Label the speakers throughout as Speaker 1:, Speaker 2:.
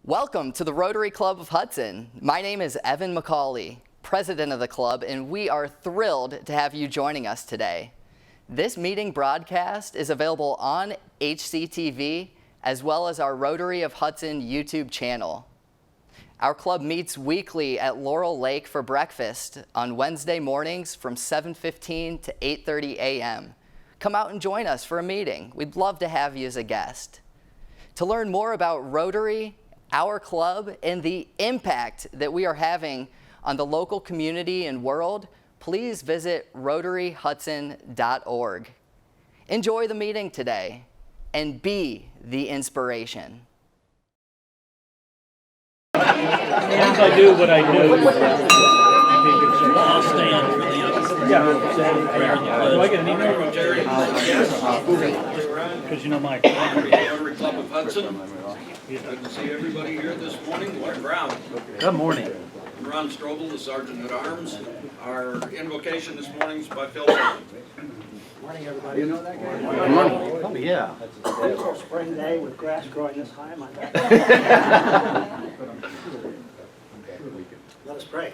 Speaker 1: Welcome to the Rotary Club of Hudson. My name is Evan McCauley, president of the club, and we are thrilled to have you joining us today. This meeting broadcast is available on HCTV as well as our Rotary of Hudson YouTube channel. Our club meets weekly at Laurel Lake for breakfast on Wednesday mornings from 7:15 to 8:30 a.m. Come out and join us for a meeting. We'd love to have you as a guest. To learn more about Rotary, our club, and the impact that we are having on the local community and world, please visit rotaryhudson.org. Enjoy the meeting today and be the inspiration.
Speaker 2: Once I do what I do,
Speaker 3: I'll stay on for the other.
Speaker 2: Do I get an email? Because you know my.
Speaker 4: Rotary Club of Hudson. Good to see everybody here this morning. What a crowd.
Speaker 2: Good morning.
Speaker 4: I'm Ron Strobel, the Sergeant at Arms. Our invocation this morning is by Phil Sullivan.
Speaker 5: Morning, everybody. You know that guy?
Speaker 2: Good morning. Oh, yeah.
Speaker 5: Beautiful spring day with grass growing this high. My God. Let us pray.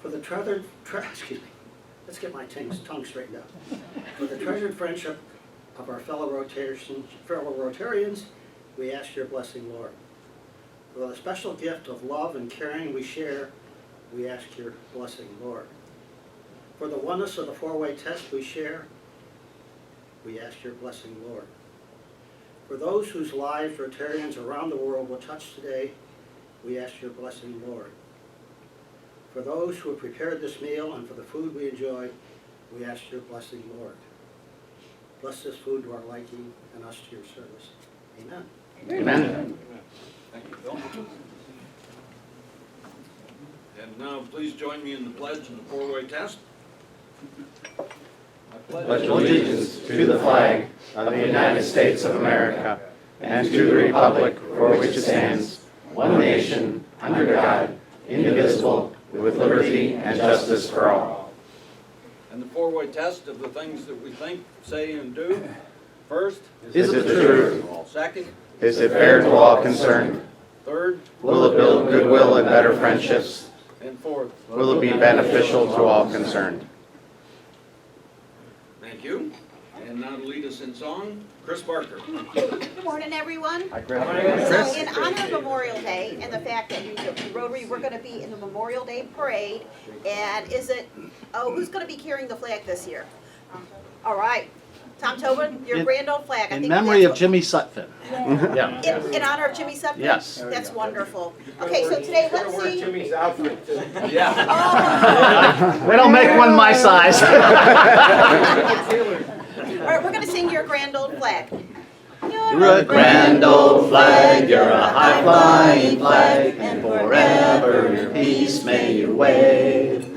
Speaker 5: For the let's get my tongue straightened out. For the treasured friendship of our fellow Rotarians, we ask your blessing, Lord. For the special gift of love and caring we share, we ask your blessing, Lord. For the oneness of the four-way test we share, we ask your blessing, Lord. For those whose lives Rotarians around the world will touch today, we ask your blessing, Lord. For those who have prepared this meal and for the food we enjoy, we ask your blessing, Lord. Bless this food to our liking and us to your service. Amen.
Speaker 2: Amen.
Speaker 4: Thank you, Phil. And now please join me in the pledge and the four-way test.
Speaker 6: Pledge allegiance to the flag of the United States of America and to the republic for which it stands, one nation, under God, indivisible, with liberty and justice for all.
Speaker 4: And the four-way test of the things that we think, say, and do. First.
Speaker 6: Is it the truth?
Speaker 4: Second.
Speaker 6: Is it fair to all concerned?
Speaker 4: Third.
Speaker 6: Will it build goodwill and better friendships?
Speaker 4: And fourth.
Speaker 6: Will it be beneficial to all concerned?
Speaker 4: Thank you. And now to lead us in song, Chris Barker.
Speaker 7: Good morning, everyone.
Speaker 2: Hi,
Speaker 7: So in honor of Memorial Day and the fact that Rotary, we're going to be in the Memorial Day Parade, and who's going to be carrying the flag this year? All right. Tom Tobin, your grand old flag.
Speaker 2: In memory of Jimmy Sutphin.
Speaker 7: Yeah. In honor of Jimmy Sutphin?
Speaker 2: Yes.
Speaker 7: That's wonderful. Okay, so today let's see.
Speaker 4: Jimmy's outfit.
Speaker 7: Oh.
Speaker 2: We don't make one my size.
Speaker 7: All right, we're going to sing your grand old flag.
Speaker 6: You're a grand old flag, you're a high-flying flag, and forever your peace may you wave.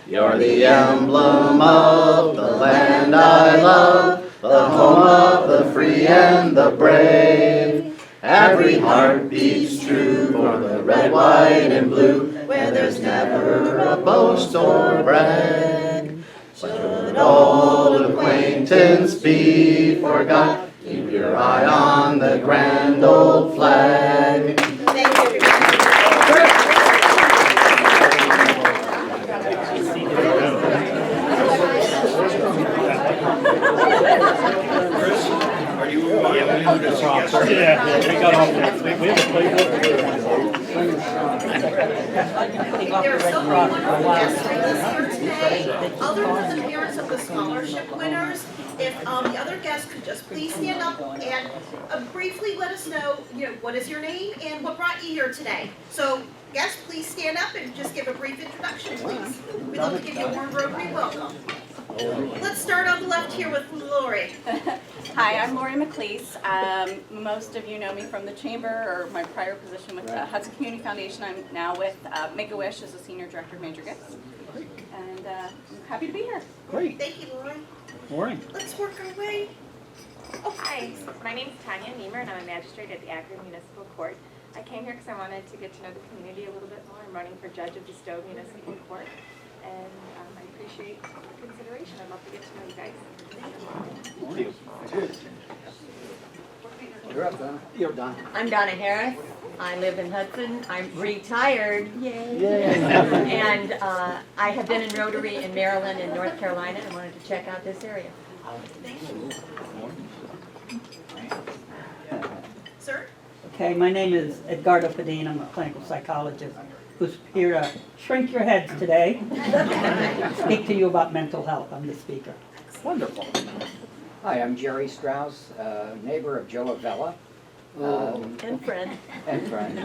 Speaker 6: You're the emblem of the land I love, the home of the free and the brave. Every heart beats true for the red, white, and blue, where there's never a boast or brag. Should old acquaintance be forgot, keep your eye on the grand old flag.
Speaker 7: Thank you,
Speaker 4: Chris, are you
Speaker 2: Yeah, we got off that. We have a playbook.
Speaker 7: There are so many wonderful guests with us here today. Other than the parents of the scholarship winners, if the other guests could just please stand up and briefly let us know, what is your name and what brought you here today. So, guests, please stand up and just give a brief introduction, please. We'd love to give you a warm Rotary welcome. Let's start on the left here with Lori.
Speaker 8: Hi, I'm Lori McLeese. Most of you know me from the Chamber or my prior position with the Hudson Community Foundation. I'm now with Make-A-Wish as a Senior Director of Major Gifts. And I'm happy to be here.
Speaker 2: Great.
Speaker 7: Thank you, Lori.
Speaker 2: Morning.
Speaker 7: Let's work our way.
Speaker 9: Oh, hi, my name is Tanya Niemer and I'm a magistrate at the Akron Municipal Court. I came here because I wanted to get to know the community a little bit more. I'm running for Judge of DeStowe Municipal Court, and I appreciate the consideration. I'd love to get to know you guys.
Speaker 2: Morning.
Speaker 5: You're up, Donna. You're done.
Speaker 10: I'm Donna Harris. I live in Hudson. I'm retired. Yay! And I have been in Rotary in Maryland and North Carolina and wanted to check out this area.
Speaker 7: Sir?
Speaker 11: Okay, my name is Edgardo Padine. I'm a clinical psychologist who's here to shrink your heads today. Speak to you about mental health. I'm the speaker.
Speaker 12: Wonderful. Hi, I'm Jerry Strauss, neighbor of Joe Avella.
Speaker 10: And friend.
Speaker 12: And friend.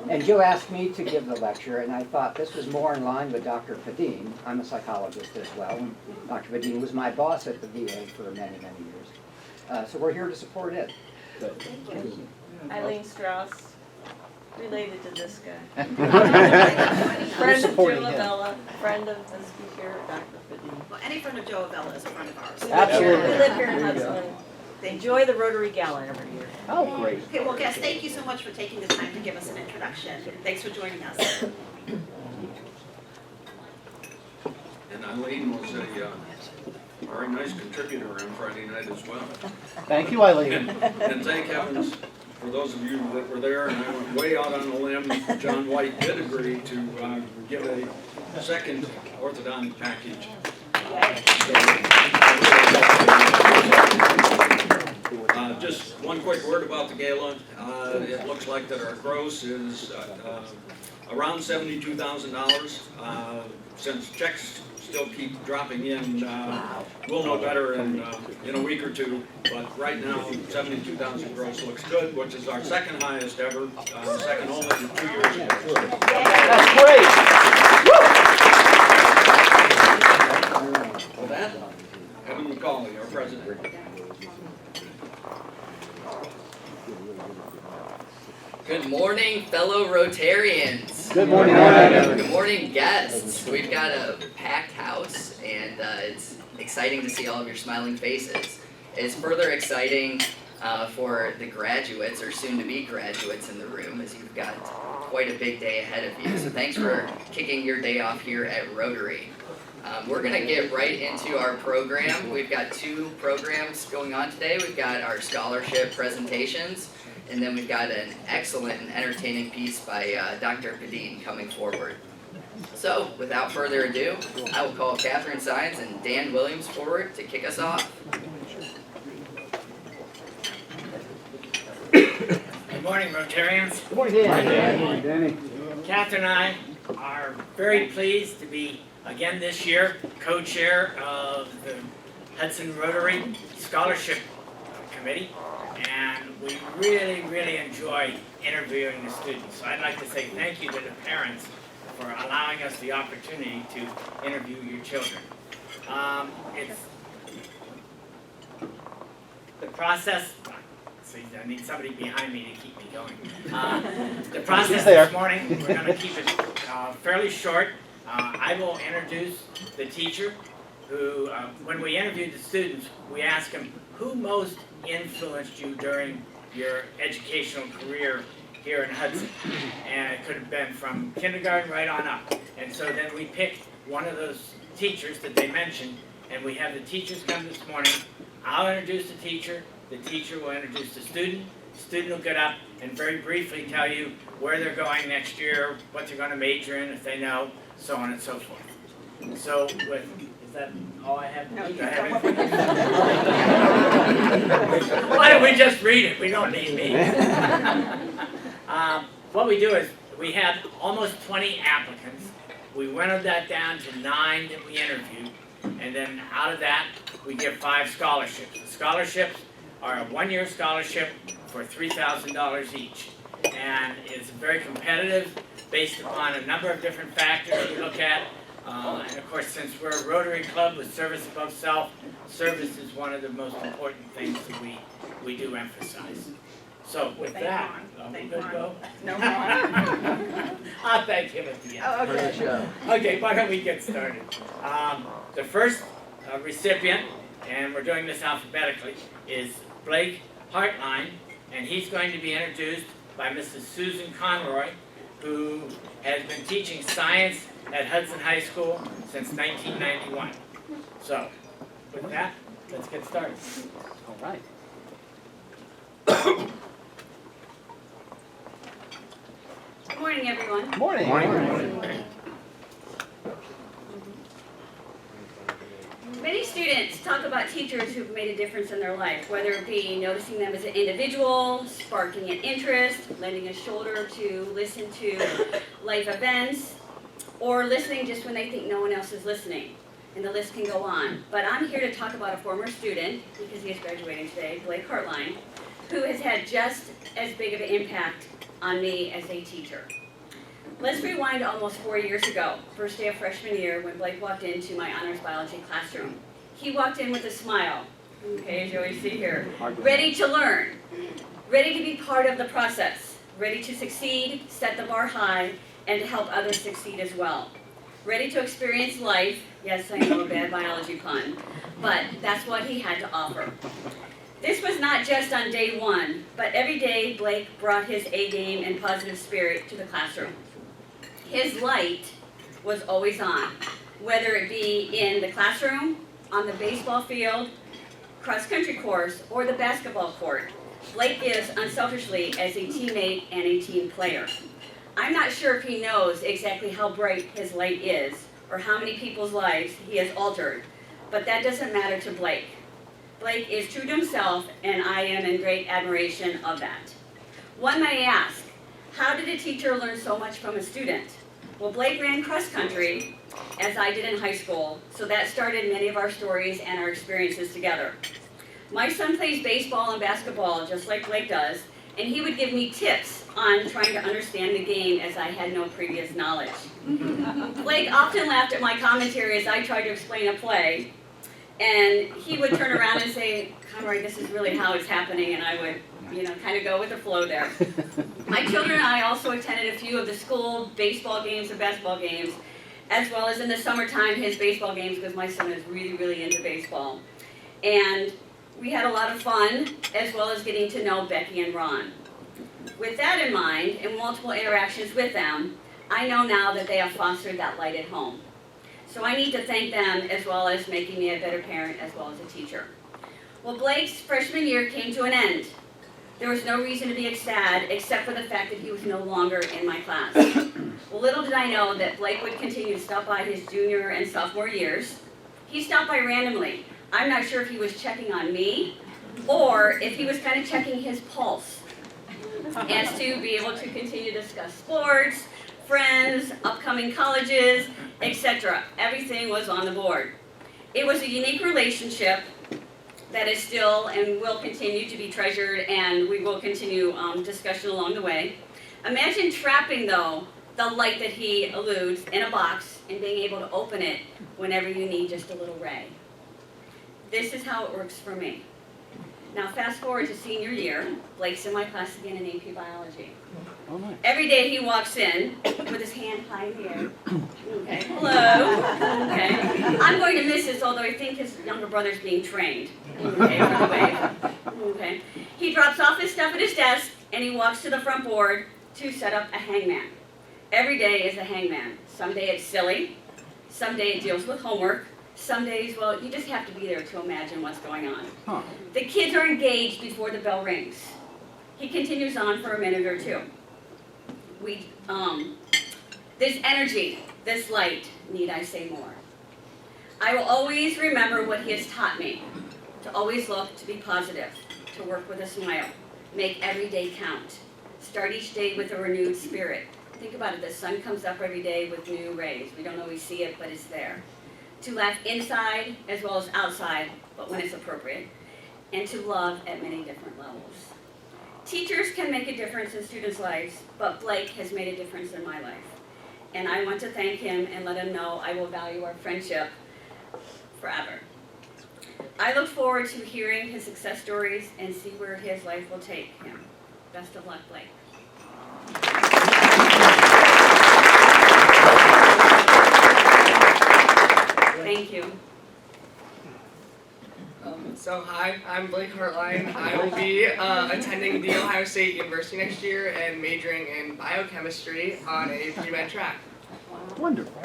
Speaker 12: And Joe asked me to give the lecture, and I thought this was more in line with Dr. Padine. I'm a psychologist as well. And Dr. Padine was my boss at the VA for many, many years. So we're here to support it.
Speaker 10: Good. Thank you. Eileen Strauss, related to this guy. Friend of Joe Avella, friend of the speaker, Dr. Padine.
Speaker 7: Well, any friend of Joe Avella is a friend of ours.
Speaker 12: Absolutely.
Speaker 10: We live here in Hudson. Enjoy the Rotary Gala every year.
Speaker 12: Oh, great.
Speaker 7: Okay, well, guys, thank you so much for taking the time to give us an introduction. Thanks for joining us.
Speaker 4: And Eileen was a very nice contributor on Friday night as well.
Speaker 6: Thank you, Eileen.
Speaker 4: And thank heavens, for those of you that were there, and I went way out on a limb, John White did agree to give a second orthodontic package. Just one quick word about the gala. It looks like that our gross is around $72,000. Since checks still keep dropping in, we'll know better in a week or two. But right now, 72,000 gross looks good, which is our second highest ever, second only to 2 years ago.
Speaker 6: That's great.
Speaker 4: With that, Evan McCauley, our president.
Speaker 1: Good morning, fellow Rotarians.
Speaker 6: Good morning.
Speaker 1: Good morning, guests. We've got a packed house, and it's exciting to see all of your smiling faces. It's further exciting for the graduates, or soon-to-be graduates in the room, as you've got quite a big day ahead of you. So thanks for kicking your day off here at Rotary. We're going to get right into our program. We've got 2 programs going on today. We've got our scholarship presentations, and then we've got an excellent and entertaining piece by Dr. Padine coming forward. So, without further ado, I will call Catherine Sines and Dan Williams forward to kick us off.
Speaker 13: Good morning, Rotarians.
Speaker 6: Good morning, Dan. Good morning, Danny.
Speaker 13: Catherine and I are very pleased to be again this year co-chair of the Hudson Rotary Scholarship Committee, and we really enjoy interviewing the students. So I'd like to say thank you to the parents for allowing us the opportunity to interview your children. It's the process. See, I need somebody behind me to keep me going. The process this morning, we're going to keep it fairly short. I will introduce the teacher who, when we interviewed the students, we asked them, who most influenced you during your educational career here in Hudson? And it could have been from kindergarten right on up. And so then we picked one of those teachers that they mentioned, and we have the teachers come this morning. I'll introduce the teacher will introduce the student will get up and very briefly tell you where they're going next year, what they're going to major in if they know, so on and so forth. So is that all I have? No, you why don't we just read it? We don't need me. What we do is we had almost 20 applicants. We whittled that down to 9 that we interviewed, and then out of that we give 5 scholarships. The scholarships are a 1-year scholarship for $3,000 each, and it's very competitive based upon a number of different factors we look at. And of course, since we're a Rotary Club with service above self, service is one of the most important things that we do emphasize. So with that, we good to go?
Speaker 7: No more.
Speaker 13: I'll thank him at the end.
Speaker 7: Oh, okay.
Speaker 13: Okay, why don't we get started? The first recipient, and we're doing this alphabetically, is Blake Hartline, and he's going to be introduced by Mrs. Susan Conroy, who has been teaching science at Hudson High School since 1991. So, with that, let's get started.
Speaker 6: All right.
Speaker 14: Good morning, everyone.
Speaker 6: Morning.
Speaker 14: Many students talk about teachers who've made a difference in their life, whether it be noticing them as an individual, sparking an interest, lending a shoulder to listen to life events, or listening just when they think no one else is listening. And the list can go on. But I'm here to talk about a former student, because he is graduating today, Blake Hartline, who has had just as big of an impact on me as a teacher. Let's rewind almost 4 years ago, first day of freshman year, when Blake walked into my honors biology classroom. He walked in with a smile, okay, as you always see here, ready to learn, ready to be part of the process, ready to succeed, set the bar high, and to help others succeed as well. Ready to experience life, yes, I know, a bad biology pun, but that's what he had to offer. This was not just on day one, but every day Blake brought his A game and positive spirit to the classroom. His light was always on, whether it be in the classroom, on the baseball field, cross-country course, or the basketball court. Blake gives unselfishly as a teammate and a team player. I'm not sure if he knows exactly how bright his light is, or how many people's lives he has altered, but that doesn't matter to Blake. Blake is true to himself, and I am in great admiration of that. One may ask, how did a teacher learn so much from a student? Well, Blake ran cross country, as I did in high school, so that started many of our stories and our experiences together. My son plays baseball and basketball just like Blake does, and he would give me tips on trying to understand the game as I had no previous knowledge. Blake often laughed at my commentary as I tried to explain a play, and he would turn around and say, Conroy, this is really how it's happening, and I would kind of go with the flow there. My children and I also attended a few of the school baseball games and basketball games, as well as in the summertime his baseball games, because my son is really, really into baseball. And we had a lot of fun, as well as getting to know Becky and Ron. With that in mind, and multiple interactions with them, I know now that they have fostered that light at home. So I need to thank them, as well as making me a better parent, as well as a teacher. Well, Blake's freshman year came to an end. There was no reason to be sad, except for the fact that he was no longer in my class. Well, little did I know that Blake would continue to stop by his junior and sophomore years. He stopped by randomly. I'm not sure if he was checking on me, or if he was kind of checking his pulse, as to be able to continue to discuss sports, friends, upcoming colleges, etc. Everything was on the board. It was a unique relationship that is still and will continue to be treasured, and we will continue discussion along the way. Imagine trapping, though, the light that he alludes in a box and being able to open it whenever you need just a little ray. This is how it works for me. Now fast forward to senior year, Blake's in my class again in AP Biology.
Speaker 6: Oh, nice.
Speaker 14: Every day he walks in with his hand high in the air. Okay, hello. Okay. I'm going to miss this, although I think his younger brother's being trained. Okay, for the wave. Okay. He drops off his stuff at his desk and he walks to the front board to set up a hangman. Every day is a hangman. Some day it's silly, some day it deals with homework, some days, well, you just have to be there to imagine what's going on.
Speaker 6: Huh.
Speaker 14: The kids are engaged before the bell rings. He continues on for a minute or two. This energy, this light, need I say more? I will always remember what he has taught me, to always look, to be positive, to work with a smile, make every day count, start each day with a renewed spirit. Think about it, the sun comes up every day with new rays. We don't always see it, but it's there. To laugh inside as well as outside, but when it's appropriate, and to love at many different levels. Teachers can make a difference in students' lives, but Blake has made a difference in my life. And I want to thank him and let him know I will value our friendship forever. I look forward to hearing his success stories and see where his life will take him. Best of luck, Blake. Thank you.
Speaker 15: So hi, I'm Blake Hartline. I will be attending The Ohio State University next year and majoring in biochemistry on a pre-med track.
Speaker 6: Wonderful.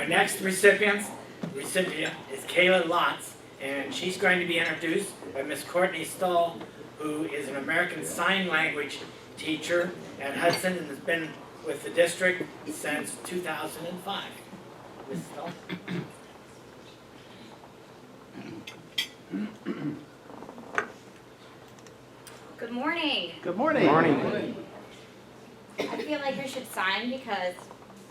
Speaker 13: Our next recipient is Kayla Lotz, and she's going to be introduced by Miss Courtney Stahl, who is an American Sign Language teacher at Hudson and has been with the district since 2005. Ms. Stahl?
Speaker 16: Good morning.
Speaker 6: Good morning.
Speaker 16: Good morning. I feel like I should sign because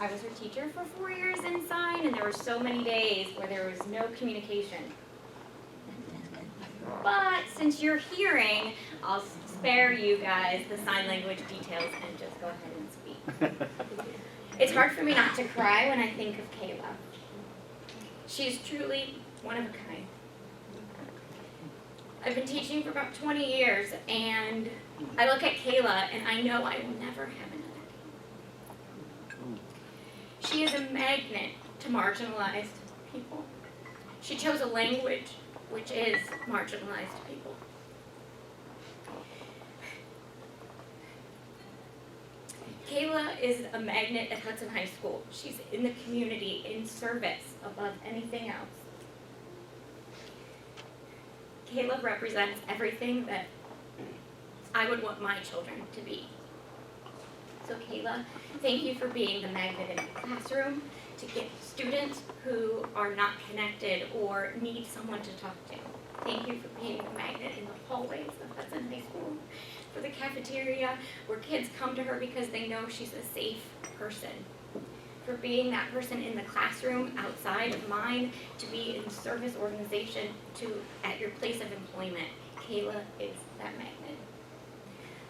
Speaker 16: I was her teacher for 4 years in sign, and there were so many days where there was no communication. But since you're hearing, I'll spare you guys the sign language details and just go ahead and speak. It's hard for me not to cry when I think of Kayla. She's truly one of a kind. I've been teaching for about 20 years, and I look at Kayla and I know I will never have another Kayla. She is a magnet to marginalized people. She chose a language which is marginalized people. Kayla is a magnet at Hudson High School. She's in the community in service above anything else. Kayla represents everything that I would want my children to be. So Kayla, thank you for being the magnet in the classroom to get students who are not connected or need someone to talk to. Thank you for being the magnet in the hallways of Hudson High School, for the cafeteria where kids come to her because they know she's a safe person, for being that person in the classroom outside of mine, to be in service organization, to at your place of employment. Kayla is that magnet.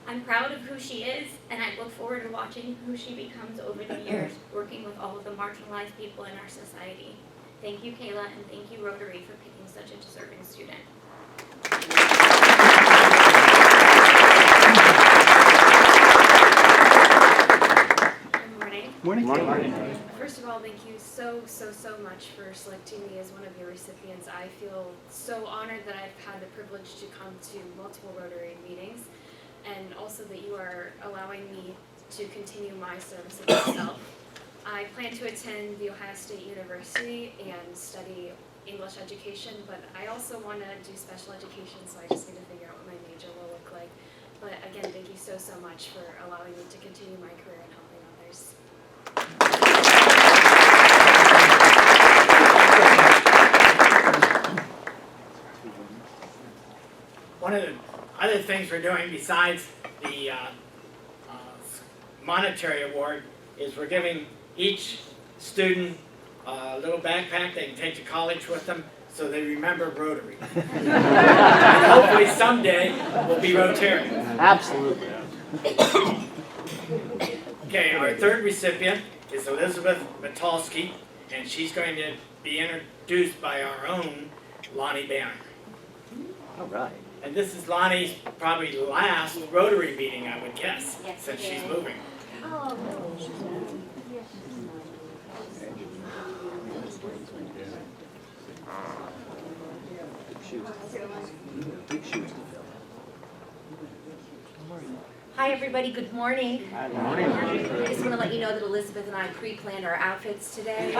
Speaker 16: I'm proud of who she is, and I look forward to watching who she becomes over the years, working with all of the marginalized people in our society. Thank you, Kayla, and thank you, Rotary, for picking such a deserving student.
Speaker 6: Morning.
Speaker 17: Morning. First of all, thank you so much for selecting me as one of your recipients. I feel so honored that I've had the privilege to come to multiple Rotary meetings, and also that you are allowing me to continue my service of myself. I plan to attend The Ohio State University and study English education, but I also want to do special education, so I just need to figure out what my major will look like. But again, thank you so much for allowing me to continue my career and helping others.
Speaker 13: One of the other things we're doing besides the monetary award is we're giving each student a little backpack they can take to college with them so they remember Rotary. And hopefully someday we'll be Rotarians.
Speaker 6: Absolutely.
Speaker 13: Okay, our third recipient is Elizabeth Matalski, and she's going to be introduced by our own Lonnie Banner.
Speaker 6: All right.
Speaker 13: And this is Lonnie's probably last Rotary meeting, I would guess,
Speaker 16: Yes,
Speaker 13: since
Speaker 16: it
Speaker 13: she's
Speaker 16: is.
Speaker 13: moving.
Speaker 16: Oh,
Speaker 18: Hi everybody, good morning.
Speaker 6: Good morning.
Speaker 18: I just want to let you know that Elizabeth and I pre-planned our outfits today.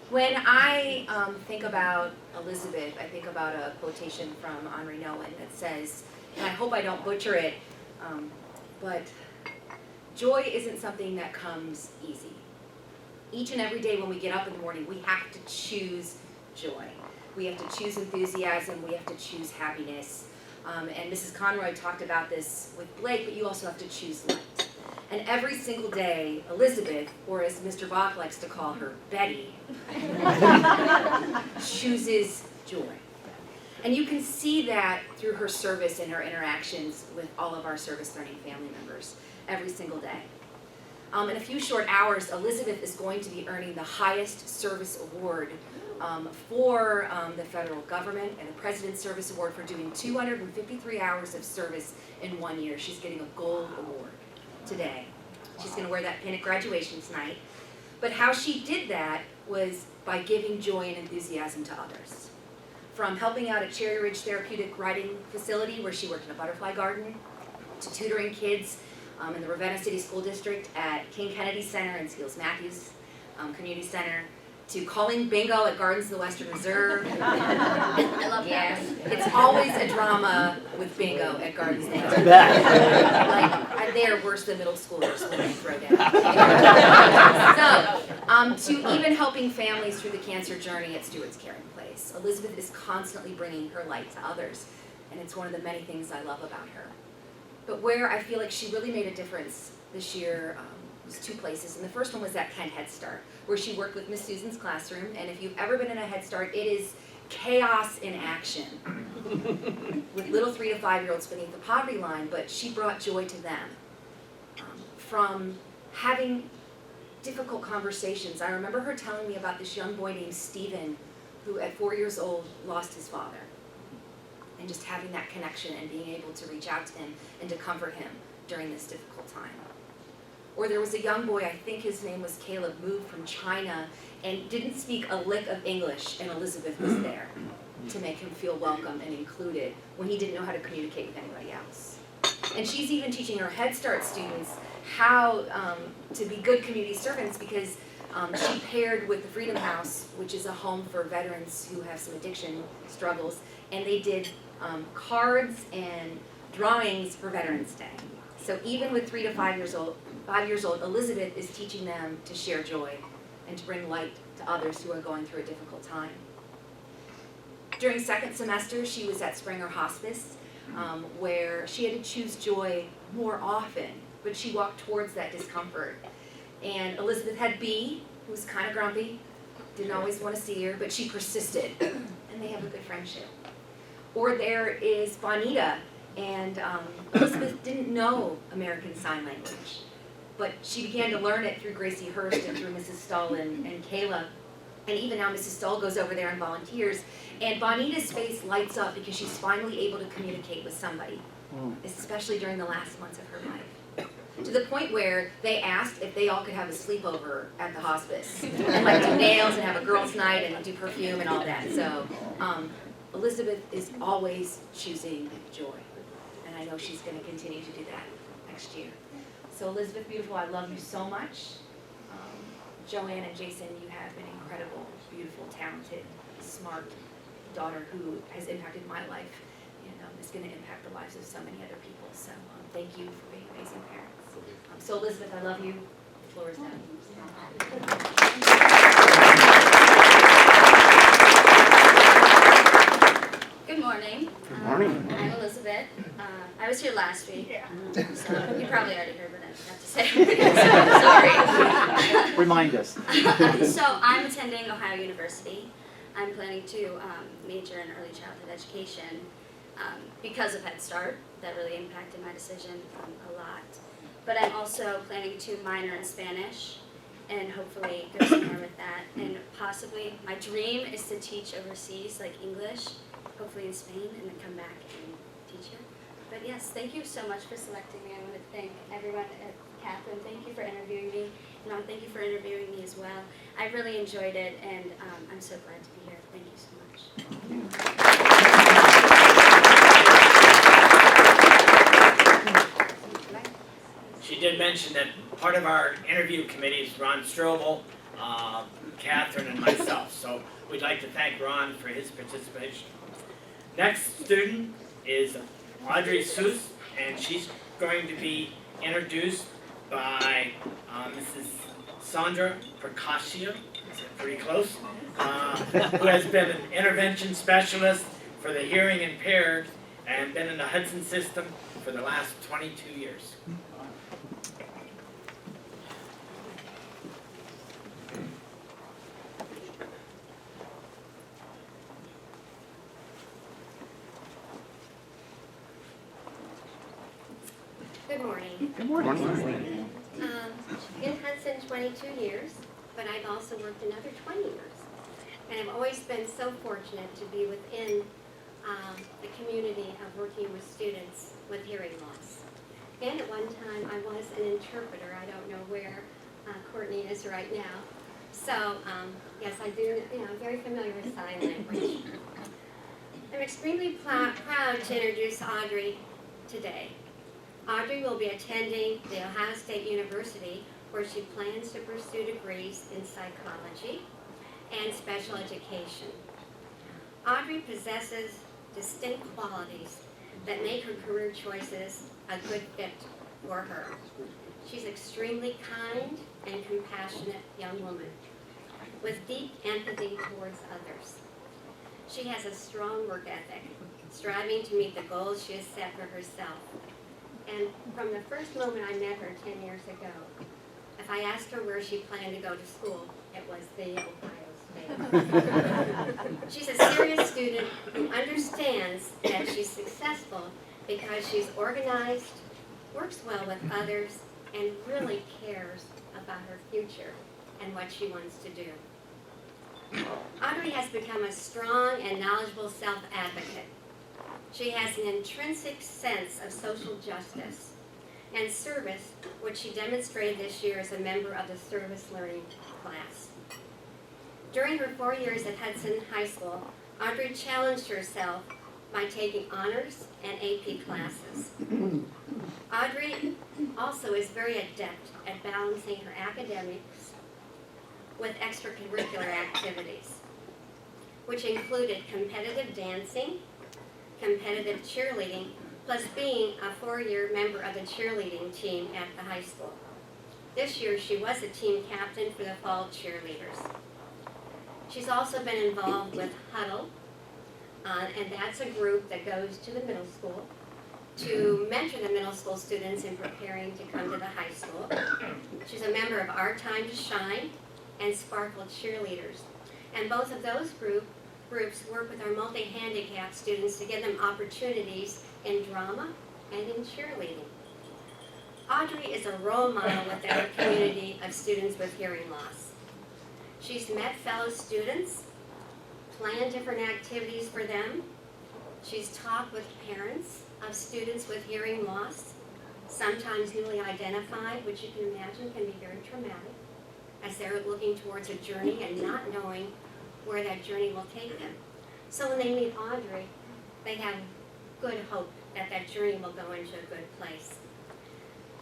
Speaker 18: When I think about Elizabeth, I think about a quotation from Henri Nouwen that says, and I hope I don't butcher it, but joy isn't something that comes easy. Each and every day when we get up in the morning, we have to choose joy. We have to choose enthusiasm, we have to choose happiness. And Mrs. Conroy talked about this with Blake, but you also have to choose light. And every single day, Elizabeth, or as Mr. Bach likes to call her, Betty, chooses joy. And you can see that through her service and her interactions with all of our service learning family members every single day. In a few short hours, Elizabeth is going to be earning the highest service award for the federal government, and the President's Service Award for doing 253 hours of service in 1 year. She's getting a gold award today. She's going to wear that pin at graduation tonight. But how she did that was by giving joy and enthusiasm to others. From helping out at Cherry Ridge Therapeutic Riding Facility, where she worked in a butterfly garden, to tutoring kids in the Ravenna City School District at King Kennedy Center and Skills Matthews Community Center, to calling bingo at Gardens of the Western Reserve.
Speaker 14: I love that.
Speaker 18: Yes, it's always a drama with bingo at Gardens of the Western Reserve. Like, they are worse than middle schoolers when they throw down. So, to even helping families through the cancer journey at Stewart's Caring Place. Elizabeth is constantly bringing her light to others, and it's one of the many things I love about her. But where I feel like she really made a difference this year was two places. And the first one was at Kent Head Start, where she worked with Miss Susan's classroom. And if you've ever been in a Head Start, it is chaos in action with little 3 to 5-year-olds beneath the poverty line, but she brought joy to them. From having difficult conversations. I remember her telling me about this young boy named Stephen, who at 4 years old lost his father. And just having that connection and being able to reach out to him and to comfort him during this difficult time. Or there was a young boy, I think his name was Caleb, moved from China and didn't speak a lick of English, and Elizabeth was there to make him feel welcome and included when he didn't know how to communicate with anybody else. And she's even teaching her Head Start students how to be good community servants, because she paired with the Freedom House, which is a home for veterans who have some addiction struggles, and they did cards and drawings for Veterans Day. So even with 3 to 5 years old, Elizabeth is teaching them to share joy and to bring light to others who are going through a difficult time. During second semester, she was at Springer Hospice, where she had to choose joy more often, but she walked towards that discomfort. And Elizabeth had B, who was kind of grumpy, didn't always want to see her, but she persisted, and they have a good friendship. Or there is Bonita, and Elizabeth didn't know American Sign Language, but she began to learn it through Gracie Hurst and through Mrs. Stull and Kayla. And even now Mrs. Stull goes over there and volunteers, and Bonita's face lights up because she's finally able to communicate with somebody, especially during the last months of her life. To the point where they asked if they all could have a sleepover at the hospice, and like do nails and have a girls' night and do perfume and all that. So Elizabeth is always choosing joy, and I know she's going to continue to do that next year. So Elizabeth, beautiful, I love you so much. Joanne and Jason, you have an incredible, beautiful, talented, smart daughter who has impacted my life and is going to impact the lives of so many other people. So thank you for being amazing parents. So Elizabeth, I love you. The floor is now.
Speaker 14: Good morning.
Speaker 6: Good morning.
Speaker 14: I'm Elizabeth. I was here last week, so you probably already heard what I have to say. Sorry.
Speaker 6: Remind us.
Speaker 14: So I'm attending Ohio University. I'm planning to major in early childhood education because of Head Start. That really impacted my decision a lot. But I'm also planning to minor in Spanish and hopefully go somewhere with that. And possibly, my dream is to teach overseas, like English, hopefully in Spain, and then come back and teach here. But yes, thank you so much for selecting me. I want to thank everyone at Catherine. Thank you for interviewing me. And thank you for interviewing me as well. I really enjoyed it, and I'm so glad to be here. Thank you so much.
Speaker 13: She did mention that part of our interview committee is Ron Strobel, Catherine, and myself. So we'd like to thank Ron for his participation. Next student is Audrey Seuss, and she's going to be introduced by Mrs. Sandra Percasio, pretty close, who has been an intervention specialist for the hearing impaired and been in the Hudson system for the last 22 years.
Speaker 17: Good morning.
Speaker 6: Good morning.
Speaker 17: In Hudson 22 years, but I've also worked another 20 years. And I've always been so fortunate to be within the community of working with students with hearing loss. And at one time I was an interpreter. I don't know where Courtney is right now. So yes, I do, I'm very familiar with sign language. I'm extremely proud to introduce Audrey today.
Speaker 19: Audrey will be attending The Ohio State University, where she plans to pursue degrees in psychology and special education. Audrey possesses distinct qualities that make her career choices a good fit for her. She's extremely kind and compassionate young woman with deep empathy towards others. She has a strong work ethic, striving to meet the goals she has set for herself. And from the first moment I met her 10 years ago, if I asked her where she planned to go to school, it was the Ohio State. She's a serious student who understands that she's successful because she's organized, works well with others, and really cares about her future and what she wants to do. Audrey has become a strong and knowledgeable self-advocate. She has an intrinsic sense of social justice and service, which she demonstrated this year as a member of the service learning class. During her 4 years at Hudson High School, Audrey challenged herself by taking honors and AP classes. Audrey also is very adept at balancing her academics with extracurricular activities, which included competitive dancing, competitive cheerleading, plus being a 4-year member of the cheerleading team at the high school. This year, she was a team captain for the fall cheerleaders. She's also been involved with Huddle, and that's a group that goes to the middle school to mentor the middle school students in preparing to come to the high school. She's a member of Our Time to Shine and Sparkle Cheerleaders, and both of those groups work with our multi-handicapped students to give them opportunities in drama and in cheerleading. Audrey is a role model within our community of students with hearing loss. She's met fellow students, planned different activities for them. She's talked with parents of students with hearing loss, sometimes newly identified, which you can imagine can be very traumatic, as they're looking towards a journey and not knowing where that journey will take them. So when they meet Audrey, they have good hope that that journey will go into a good place.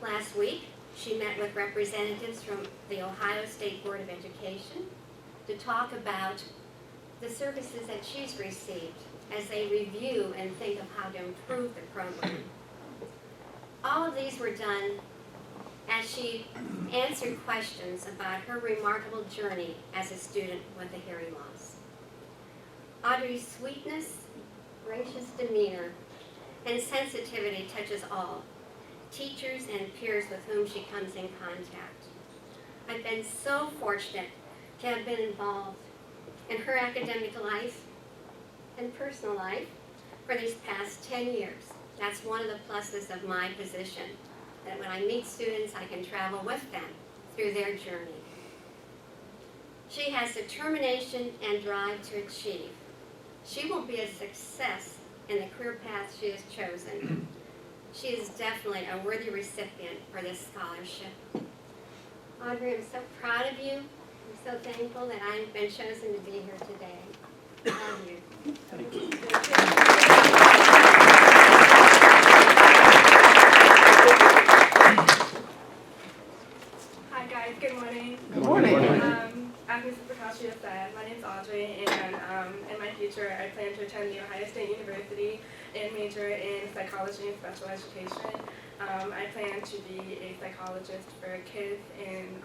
Speaker 19: Last week, she met with representatives from the Ohio State Board of Education to talk about the services that she's received as they review and think of how to improve the program. All of these were done as she answered questions about her remarkable journey as a student with a hearing loss. Audrey's sweetness, gracious demeanor, and sensitivity touches all, teachers and peers with whom she comes in contact. I've been so fortunate to have been involved in her academic life and personal life for these past 10 years. That's one of the pluses of my position, that when I meet students, I can travel with them through their journey. She has determination and drive to achieve. She will be a success in the career path she has chosen. She is definitely a worthy recipient for this scholarship. Audrey, I'm so proud of you. I'm so thankful that I've been chosen to be here today. I love you.
Speaker 2: Thank you.
Speaker 17: Hi guys, good morning.
Speaker 2: Good morning.
Speaker 17: As Mrs. Prakash said, my name is Audrey, and in my future I plan to attend the Ohio State University and major in psychology and special education. I plan to be a psychologist for kids in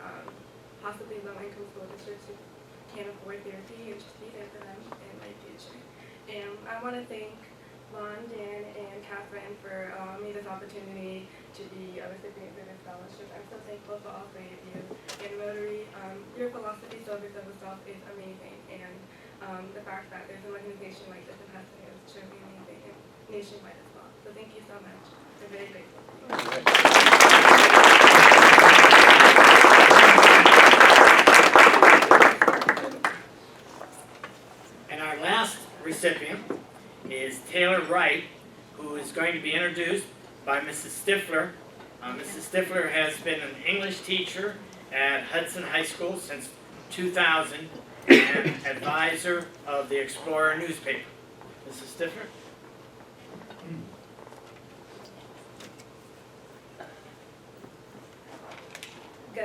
Speaker 17: possibly low-income school districts who can't afford therapy, and just be there for them in my future. And I want to thank Lon, Dan, and Catherine for allowing me this opportunity to be a recipient for this scholarship. I'm so thankful for all three of you. And Rotary, your philosophy service of the self is amazing, and the fact that there's an organization like this in Hudson is truly amazing, and nationwide as well. So thank you so much. I'm very grateful.
Speaker 13: And our last recipient is Taylor Wright, who is going to be introduced by Mrs. Stifler. Mrs. Stifler has been an English teacher at Hudson High School since 2000 and advisor of the Explorer newspaper. Mrs. Stifler?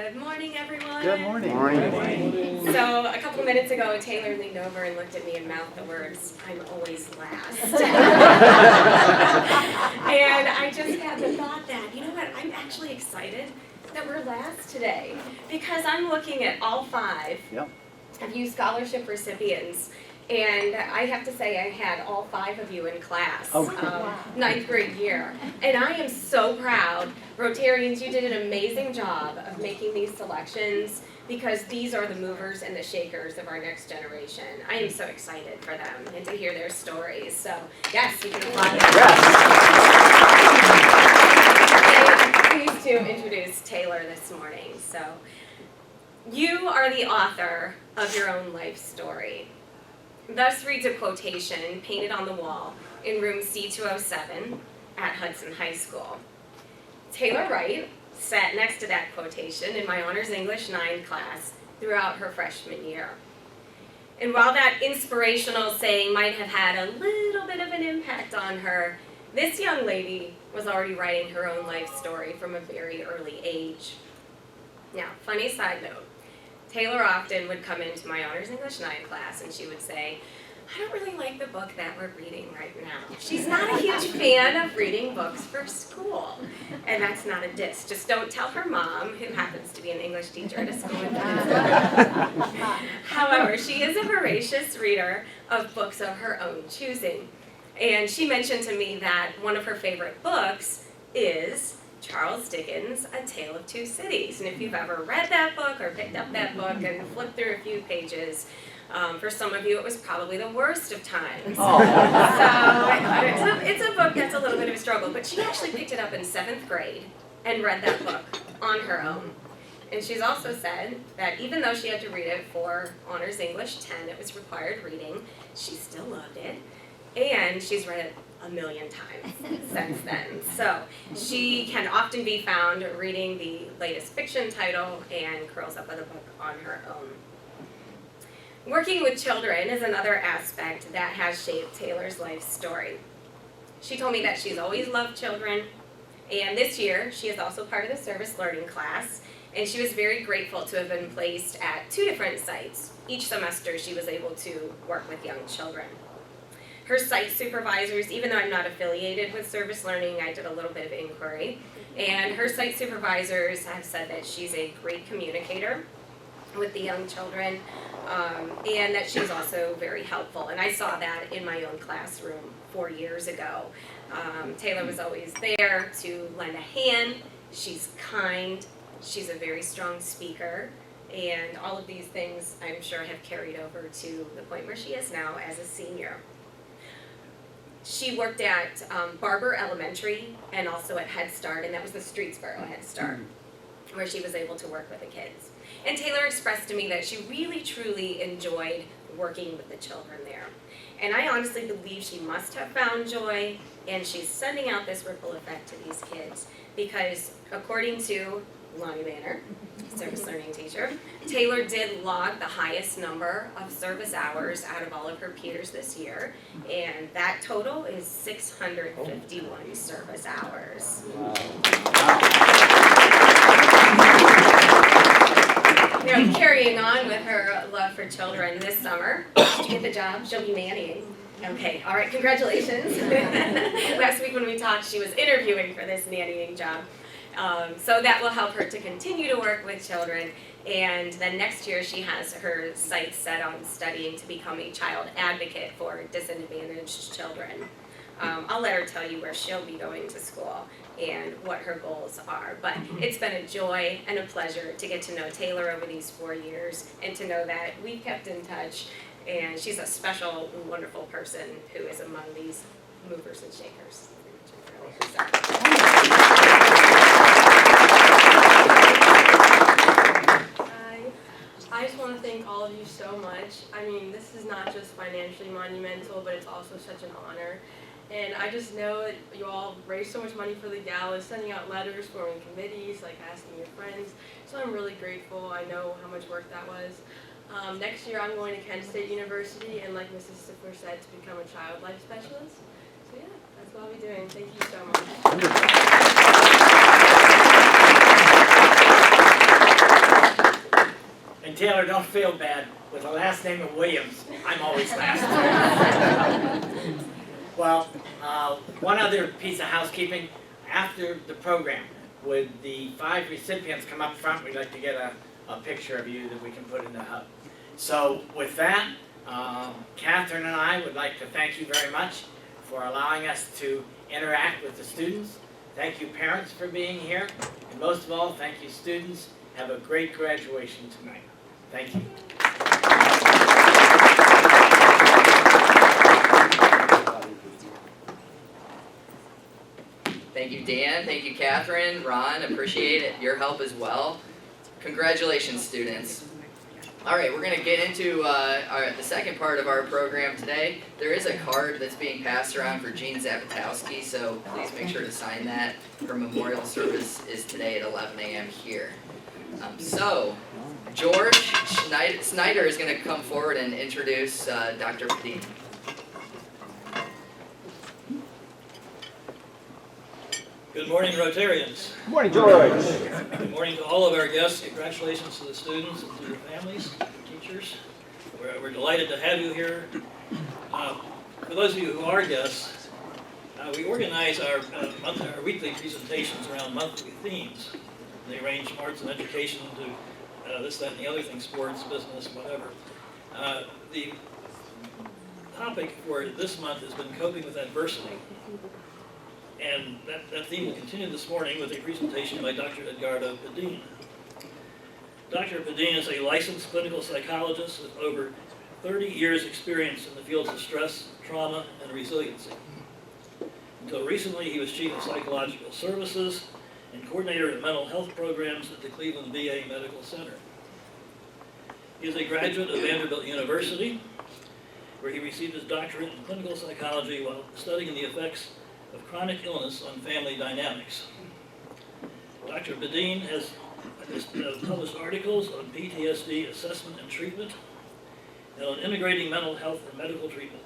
Speaker 17: Good morning, everyone.
Speaker 6: Good morning.
Speaker 17: So a couple minutes ago, Taylor leaned over and looked at me and mouthed the words, "I'm always last." And I just had the thought that, you know what, I'm actually excited that we're last today because I'm looking at all 5 of you scholarship recipients. And I have to say, I had all 5 of you in class, 9th grade year. And I am so proud. Rotarians, you did an amazing job of making these selections because these are the movers and the shakers of our next generation. I am so excited for them and to hear their stories. So, yes, you can applaud them. I'm pleased to introduce Taylor this morning. So, you are the author of your own life story. Thus reads a quotation painted on the wall in room C207 at Hudson High School. Taylor Wright sat next to that quotation in my Honors English 9 class throughout her freshman year. And while that inspirational saying might have had a little bit of an impact on her, this young lady was already writing her own life story from a very early age. Now, funny side note. Taylor often would come into my Honors English 9 class and she would say, "I don't really like the book that we're reading right now." She's not a huge fan of reading books for school. And that's not a diss. Just don't tell her mom, who happens to be an English teacher at a school in Minnesota. However, she is a voracious reader of books of her own choosing. And she mentioned to me that one of her favorite books is Charles Dickens' A Tale of Two Cities. And if you've ever read that book or picked up that book and flipped through a few pages, for some of you it was probably the worst of times. So it's a book that's a little bit of a struggle, but she actually picked it up in 7th grade and read that book on her own. And she's also said that even though she had to read it for Honors English 10, it was required reading, she still loved it. And she's read it a million times since then. So she can often be found reading the latest fiction title and curls up with a book on her own. Working with children is another aspect that has shaped Taylor's life story. She told me that she's always loved children, and this year she is also part of the service learning class, and she was very grateful to have been placed at 2 different sites. Each semester she was able to work with young children. Her site supervisors, even though I'm not affiliated with service learning, I did a little bit of inquiry, and her site supervisors have said that she's a great communicator with the young children, and that she's also very helpful. And I saw that in my own classroom 4 years ago. Taylor was always there to lend a hand. She's kind. She's a very strong speaker. And all of these things, I'm sure, have carried over to the point where she is now as a senior. She worked at Barber Elementary and also at Head Start, and that was the Streetsboro Head Start, where she was able to work with the kids. And Taylor expressed to me that she really, truly enjoyed working with the children there. And I honestly believe she must have found joy, and she's sending out this ripple effect to these kids, because according to Lonnie Banner, service learning teacher, Taylor did log the highest number of service hours out of all of her peers this year, and that total is 651 service hours. Now, carrying on with her love for children this summer, to get the job, she'll be nannying. Okay, all right, congratulations. Last week when we talked, she was interviewing for this nannying job. So that will help her to continue to work with children, and then next year she has her sights set on studying to become a child advocate for disadvantaged children. I'll let her tell you where she'll be going to school and what her goals are, but it's been a joy and a pleasure to get to know Taylor over these 4 years and to know that we've kept in touch, and she's a special, wonderful person who is among these movers and shakers.
Speaker 15: I just want to thank all of you so much. I mean, this is not just financially monumental, but it's also such an honor. And I just know that you all raised so much money for the gala, sending out letters, forming committees, like asking your friends. So I'm really grateful. I know how much work that was. Next year I'm going to Kent State University, and like Mrs. Stifler said, to become a child life specialist. So yeah, that's what I'll be doing. Thank you so much.
Speaker 13: Taylor, don't feel bad. With the last name of Williams, I'm always last. Well, one other piece of housekeeping. After the program, would the 5 recipients come up front? We'd like to get a picture of you that we can put in the hub. So with that, Catherine and I would like to thank you very much for allowing us to interact with the students. Thank you parents for being here. And most of all, thank you students. Have a great graduation tonight. Thank you.
Speaker 1: Thank you, Dan. Thank you, Catherine. Ron, appreciate it. Your help as well. Congratulations, students. All right, we're going to get into the second part of our program today. There is a card that's being passed around for Jean Zapatowski, so please make sure to sign that. Her memorial service is today at 11 a.m. here. So, George Snyder is going to come forward and introduce Dr. Padine.
Speaker 2: Good morning, Rotarians.
Speaker 6: Good morning, George.
Speaker 2: Good morning to all of our guests. Congratulations to the students and to their families, teachers. We're delighted to have you here. For those of you who are guests, we organize our weekly presentations around monthly themes. They range from arts and education to this, that, and the other thing, sports, business, whatever. The topic for this month has been coping with adversity. And that theme will continue this morning with a presentation by Dr. Edgardo Padine. Dr. Padine is a licensed clinical psychologist with over 30 years' experience in the fields of stress, trauma, and resiliency. Until recently, he was chief of psychological services and coordinator of mental health programs at the Cleveland VA Medical Center. He is a graduate of Vanderbilt University, where he received his doctorate in clinical psychology while studying the effects of chronic illness on family dynamics. Dr. Padine has published articles on PTSD assessment and treatment and on integrating mental health and medical treatment.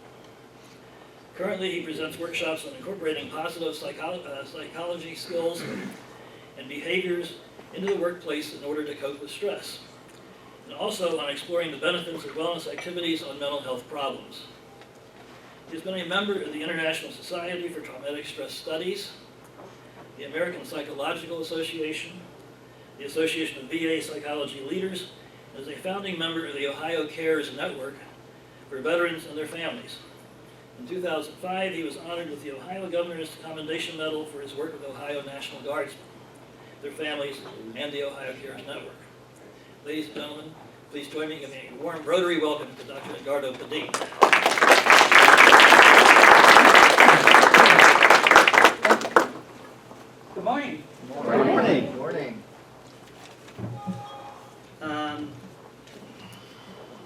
Speaker 2: Currently, he presents workshops on incorporating positive psychology skills and behaviors into the workplace in order to cope with stress, and also on exploring the benefits of wellness activities on mental health problems. He has been a member of the International Society for Traumatic Stress Studies, the American Psychological Association, the Association of VA Psychology Leaders, and is a founding member of the Ohio Cares Network for veterans and their families. In 2005, he was honored with the Ohio Governor's Commendation Medal for his work with Ohio National Guardsmen, their families, and the Ohio Cares Network. Ladies and gentlemen, please join me in a warm Rotary welcome to Dr. Edgardo Padine.
Speaker 11: Good morning.
Speaker 6: Good morning. Good morning.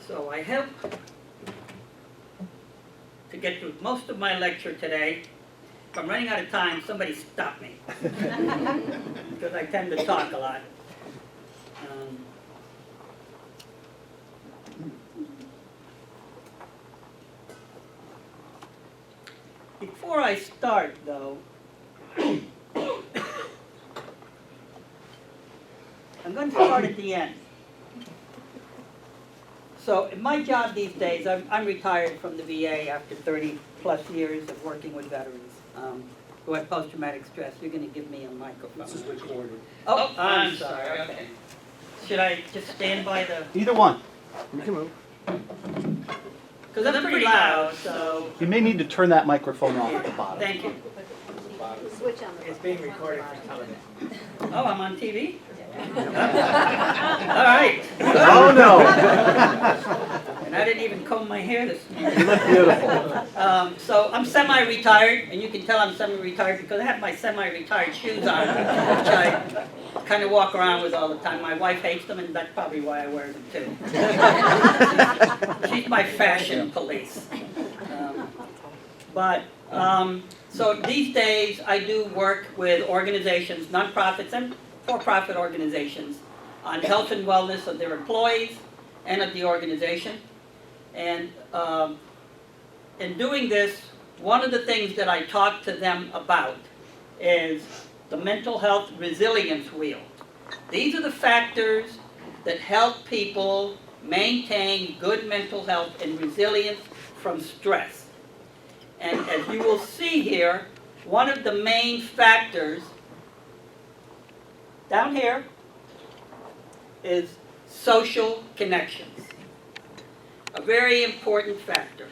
Speaker 11: So I hope to get through most of my lecture today. If I'm running out of time, somebody stop me. Because I tend to talk a lot. Before I start, though, I'm going to start at the end. So in my job these days, I'm retired from the VA after 30 plus years of working with veterans who have post-traumatic stress. You're going to give me a microphone.
Speaker 6: This is recorded.
Speaker 11: Oh, I'm sorry. Okay. Should I just stand by the...
Speaker 6: Either one. You can move.
Speaker 11: Because I'm pretty loud, so...
Speaker 6: You may need to turn that microphone off at the bottom.
Speaker 11: Thank you.
Speaker 13: It's being recorded for television.
Speaker 11: Oh, I'm on TV? All right.
Speaker 6: Oh, no.
Speaker 11: And I didn't even comb my hair this morning.
Speaker 6: You look beautiful.
Speaker 11: So I'm semi-retired, and you can tell I'm semi-retired because I have my semi-retired shoes on, which I kind of walk around with all the time. My wife hates them, and that's probably why I wear them too. She's my fashion police. So these days I do work with organizations, nonprofits and for-profit organizations, on health and wellness of their employees and of the organization. And in doing this, one of the things that I talk to them about is the mental health resilience wheel. These are the factors that help people maintain good mental health and resilience from stress. And as you will see here, one of the main factors down here is social connections, a very important factor.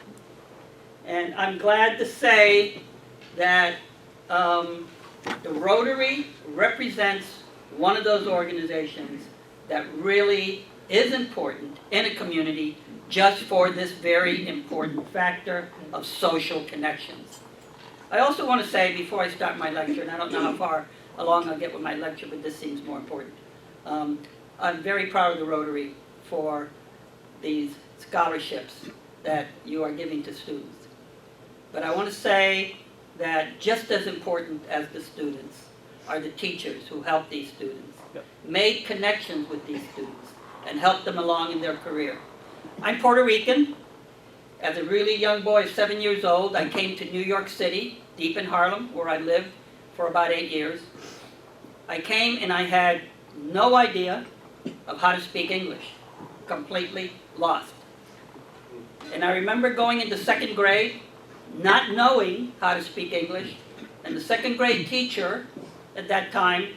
Speaker 11: And I'm glad to say that the Rotary represents one of those organizations that really is important in a community just for this very important factor of social connections. I also want to say before I start my lecture, and I don't know how far along I'll get with my lecture, but this seems more important. I'm very proud of the Rotary for these scholarships that you are giving to students. But I want to say that just as important as the students are the teachers who help these students, make connections with these students, and help them along in their career. I'm Puerto Rican. As a really young boy, 7 years old, I came to New York City, deep in Harlem, where I lived for about 8 years. I came and I had no idea of how to speak English, completely lost. And I remember going into second grade, not knowing how to speak English, and the second grade teacher at that time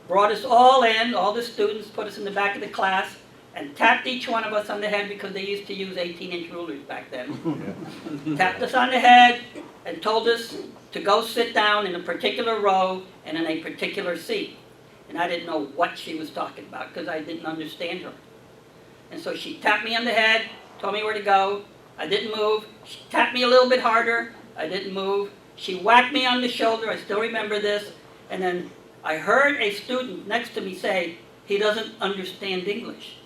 Speaker 11: brought us all in, all the students, put us in the back of the class, and tapped each one of us on the head because they used to use 18-inch rulers back then. Tapped us on the head and told us to go sit down in a particular row and in a particular seat. And I didn't know what she was talking about because I didn't understand her. And so she tapped me on the head, told me where to go. I didn't move. She tapped me a little bit harder. I didn't move. She whacked me on the shoulder. I still remember this. And then I heard a student next to me say, "He doesn't understand English."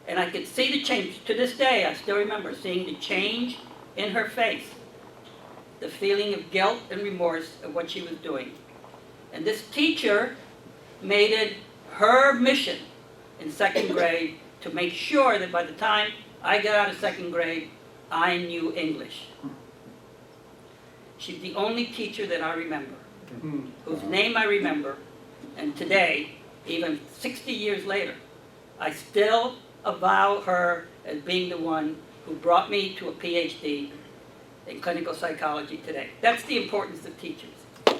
Speaker 11: And I could see the change. To this day, I still remember seeing the change in her face, the feeling of guilt and remorse of what she was doing. And this teacher made it her mission in second grade to make sure that by the time I got out of second grade, I knew English. She's the only teacher that I remember, whose name I remember, and today, even 60 years later, I still avow her as being the one who brought me to a PhD in clinical psychology today. That's the importance of teachers.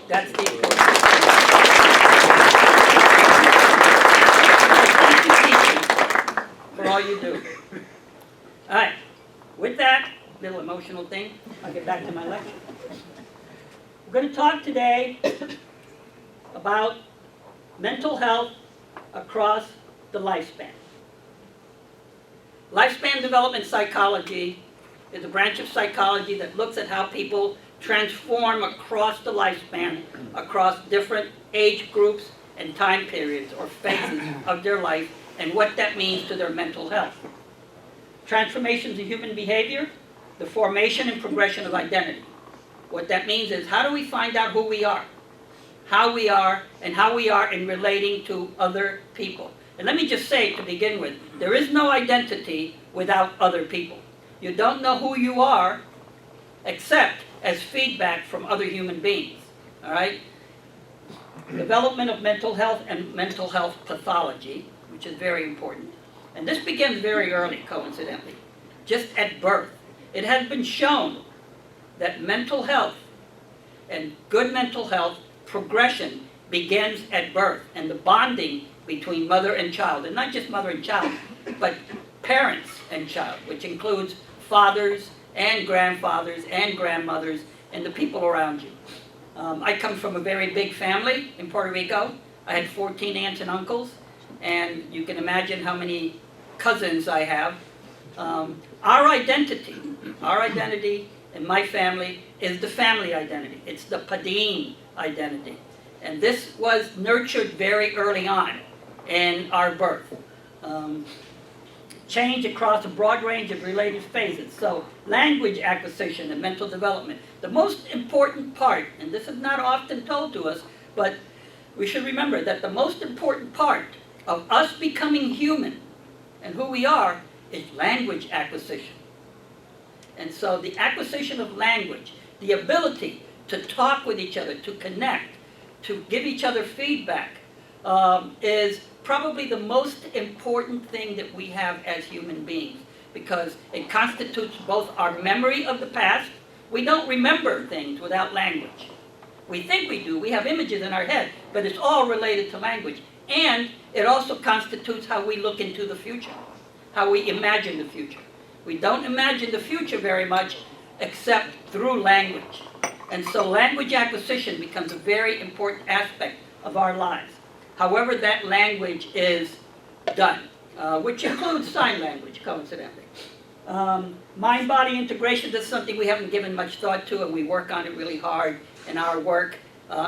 Speaker 11: That's the importance of Thank you, teachers, for all you do. All right, with that little emotional thing, I'll get back to my lecture. We're going to talk today about mental health across the lifespan. Lifespan development psychology is a branch of psychology that looks at how people transform across the lifespan, across different age groups and time periods or phases of their life, and what that means to their mental health. Transformations in human behavior, the formation and progression of identity. What that means is, how do we find out who we are, how we are, and how we are in relating to other people. And let me just say to begin with, there is no identity without other people. You don't know who you are except as feedback from other human beings, all right? Development of mental health and mental health pathology, which is very important. And this begins very early, coincidentally, just at birth. It has been shown that mental health and good mental health progression begins at birth, and the bonding between mother and child, and not just mother and child, but parents and child, which includes fathers and grandfathers and grandmothers and the people around you. I come from a very big family in Puerto Rico. I had 14 aunts and uncles, and you can imagine how many cousins I have. Our identity in my family is the family identity. It's the Padin identity. And this was nurtured very early on in our birth. Change across a broad range of related phases. So language acquisition and mental development. The most important part, and this is not often told to us, but we should remember that the most important part of us becoming human and who we are is language acquisition. And so the acquisition of language, the ability to talk with each other, to connect, to give each other feedback, is probably the most important thing that we have as human beings, because it constitutes both our memory of the past. We don't remember things without language. We think we do, we have images in our head, but it's all related to language. And it also constitutes how we look into the future, how we imagine the future. We don't imagine the future very much except through language. And so language acquisition becomes a very important aspect of our lives. However that language is done, which includes sign language, coincidentally. Mind-body integration, this is something we haven't given much thought to, and we work on it really hard in our work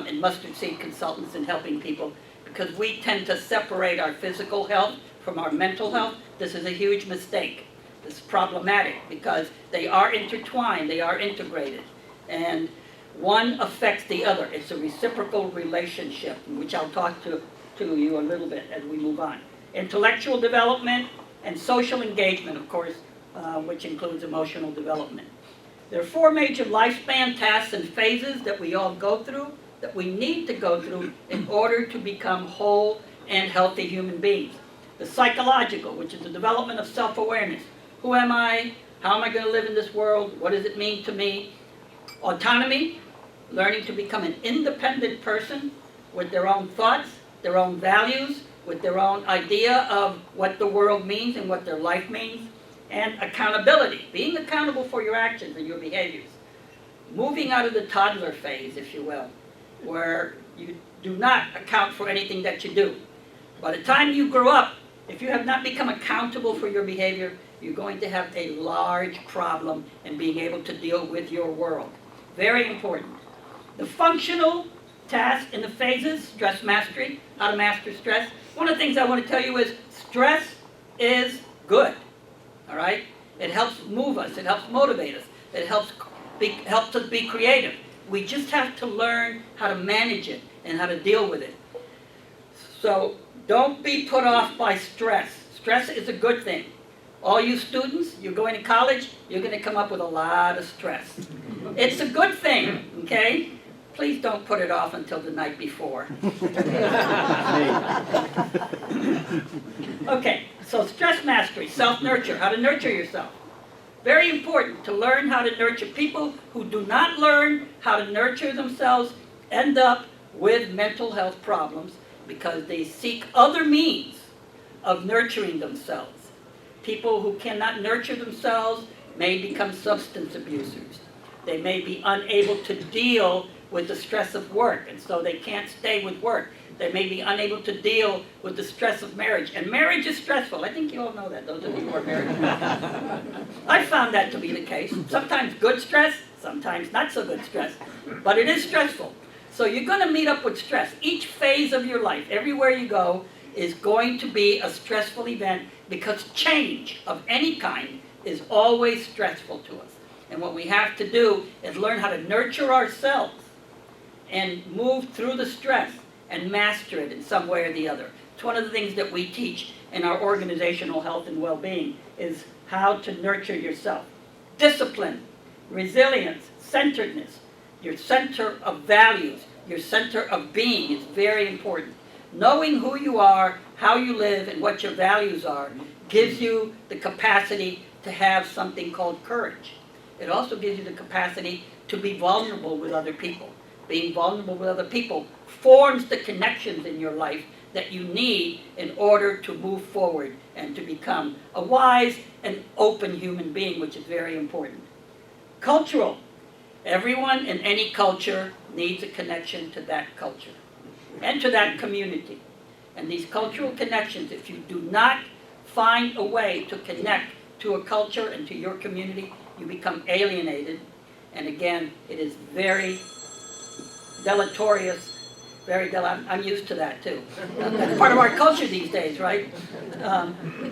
Speaker 11: in Mustard Seed Consultants and helping people, because we tend to separate our physical health from our mental health. This is a huge mistake. This is problematic because they are intertwined, they are integrated, and one affects the other. It's a reciprocal relationship, which I'll talk to you a little bit as we move on. Intellectual development and social engagement, of course, which includes emotional development. There are 4 major lifespan tasks and phases that we all go through, that we need to go through in order to become whole and healthy human beings. The psychological, which is the development of self-awareness. Who am I? How am I going to live in this world? What does it mean to me? Autonomy, learning to become an independent person with their own thoughts, their own values, with their own idea of what the world means and what their life means. And accountability, being accountable for your actions and your behaviors. Moving out of the toddler phase, if you will, where you do not account for anything that you do. By the time you grow up, if you have not become accountable for your behavior, you're going to have a large problem in being able to deal with your world. Very important. The functional tasks in the phases, stress mastery, how to master stress. One of the things I want to tell you is stress is good. All right? It helps move us. It helps motivate us. It helps us be creative. We just have to learn how to manage it and how to deal with it. So don't be put off by stress. Stress is a good thing. All you students, you're going to college, you're going to come up with a lot of stress. It's a good thing, okay? Please don't put it off until the night before. Okay, so stress mastery, self-nurture, how to nurture yourself. Very important to learn how to nurture. People who do not learn how to nurture themselves end up with mental health problems because they seek other means of nurturing themselves. People who cannot nurture themselves may become substance abusers. They may be unable to deal with the stress of work, and so they can't stay with work. They may be unable to deal with the stress of marriage, and marriage is stressful. I think you all know that, those of you who are married. I found that to be the case. Sometimes good stress, sometimes not so good stress, but it is stressful. So you're going to meet up with stress. Each phase of your life, everywhere you go, is going to be a stressful event because change of any kind is always stressful to us. And what we have to do is learn how to nurture ourselves and move through the stress and master it in some way or the other. It's one of the things that we teach in our organizational health and well-being is how to nurture yourself. Discipline, resilience, centeredness, your center of values, your center of being is very important. Knowing who you are, how you live, and what your values are gives you the capacity to have something called courage. It also gives you the capacity to be vulnerable with other people. Being vulnerable with other people forms the connections in your life that you need in order to move forward and to become a wise and open human being, which is very important. Cultural. Everyone in any culture needs a connection to that culture and to that community. And these cultural connections, if you do not find a way to connect to a culture and to your community, you become alienated. And again, it is very deleterious. I'm used to that too. That's part of our culture these days, right?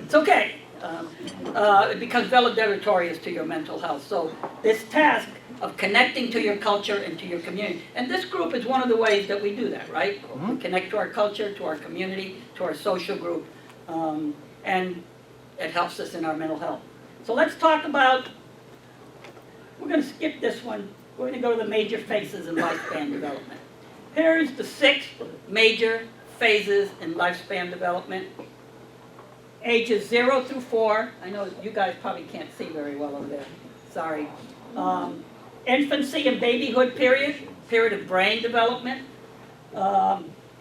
Speaker 11: It's okay. It becomes very deleterious to your mental health. So this task of connecting to your culture and to your community, and this group is one of the ways that we do that, right? We connect to our culture, to our community, to our social group, and it helps us in our mental health. So let's talk about, we're going to skip this one. We're going to go to the major phases in lifespan development. Here's the 6 major phases in lifespan development. Ages 0 through 4, I know you guys probably can't see very well over there, sorry. Infancy and babyhood period of brain development.